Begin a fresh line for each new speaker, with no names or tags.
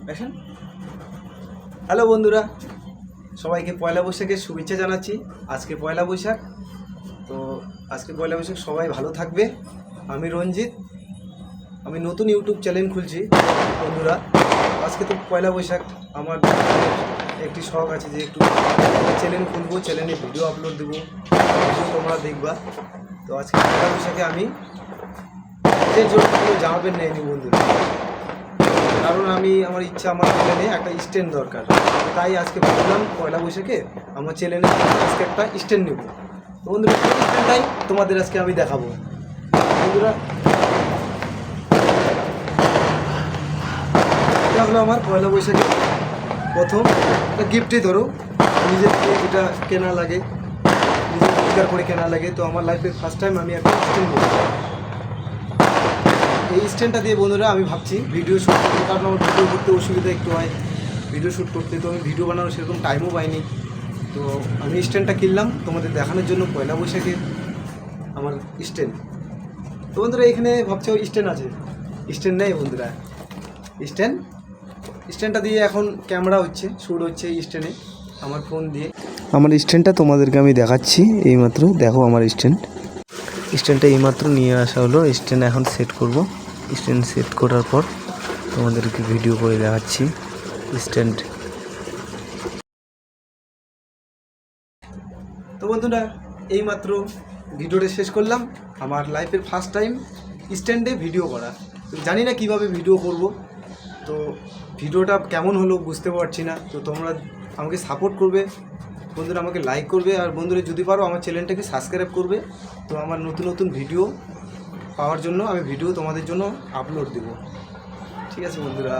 দেখেন। হ্যালো বন্ধুরা, সবাইকে পয়লা বৈশাখের শুভেচ্ছা জানাচ্ছি। আজকে পয়লা বৈশাখ, তো আজকে পয়লা বৈশাখ সবাই ভালো থাকবে। আমি রঞ্জিত, আমি নতুন ইউটিউব চ্যানেল খুলছি বন্ধুরা। আজকে তো পয়লা বৈশাখ, আমার একটি শখ আছে যে একটু চ্যানেল খুলবো, চ্যানেলে ভিডিও আপলোড দেবো, ভিডিও তোমরা দেখবা। তো আজকে পয়লা বৈশাখে আমি যে জোরগুলো জামাবেন নেয়নি বন্ধুরা, কারণ আমার ইচ্ছা আমার চ্যানেলে একটা স্ট্যান্ড দরকার। তাই আজকে ভাবলাম পয়লা বৈশাখে আমার চ্যানেলে আজকে একটা স্ট্যান্ড নেব। তো বন্ধুরা, স্ট্যান্ডটাই তোমাদের আজকে আমি দেখাবো বন্ধুরা। এটা হলো আমার পয়লা বৈশাখে প্রথম একটা গিফটই ধরো, নিজের যেটা কেনা লাগে, নিজের রোজগার করে কেনা লাগে। তো আমার লাইফের ফার্স্ট টাইম আমি একটা স্ট্যান্ড নেব। এই স্ট্যান্ডটা দিয়ে বন্ধুরা আমি ভাবছি ভিডিও শ্যুট করতে, কারণ আমার ভিডিও করতে অসুবিধা একটু হয় ভিডিও শ্যুট করতে। তো আমি ভিডিও বানানোর সেরকম টাইমও পাইনি। তো আমি স্ট্যান্ডটা কিনলাম তোমাদের দেখানোর জন্য, পয়লা বৈশাখে আমার স্ট্যান্ড। তো বন্ধুরা এখানে ভাবছে ওই স্ট্যান্ড আছে, স্ট্যান্ড নেই বন্ধুরা। স্ট্যান্ডটা দিয়ে এখন ক্যামেরা হচ্ছে, শ্যুট হচ্ছে এই স্ট্যান্ডে আমার ফোন দিয়ে। আমার স্ট্যান্ডটা তোমাদেরকে আমি দেখাচ্ছি, এইমাত্র দেখো আমার স্ট্যান্ডটা এইমাত্র নিয়ে আসা হলো। স্ট্যান্ড এখন সেট করব। স্ট্যান্ড সেট করার পর তোমাদেরকে ভিডিও করে দেখাচ্ছি স্ট্যান্ড। তো বন্ধুরা এইমাত্র ভিডিওটা শেষ করলাম, আমার লাইফের ফার্স্ট টাইম স্ট্যান্ডে ভিডিও করা। জানি না কিভাবে ভিডিও করব, তো ভিডিওটা কেমন হলো বুঝতে পারছি না। তো তোমরা আমাকে সাপোর্ট করবে বন্ধুরা, আমাকে লাইক করবে, আর বন্ধুরা যদি পারো আমার চ্যানেলটাকে সাবস্ক্রাইব করবে। তো আমার নতুন নতুন ভিডিও পাওয়ার জন্য আমি ভিডিও তোমাদের জন্য আপলোড দেব। ঠিক আছে বন্ধুরা।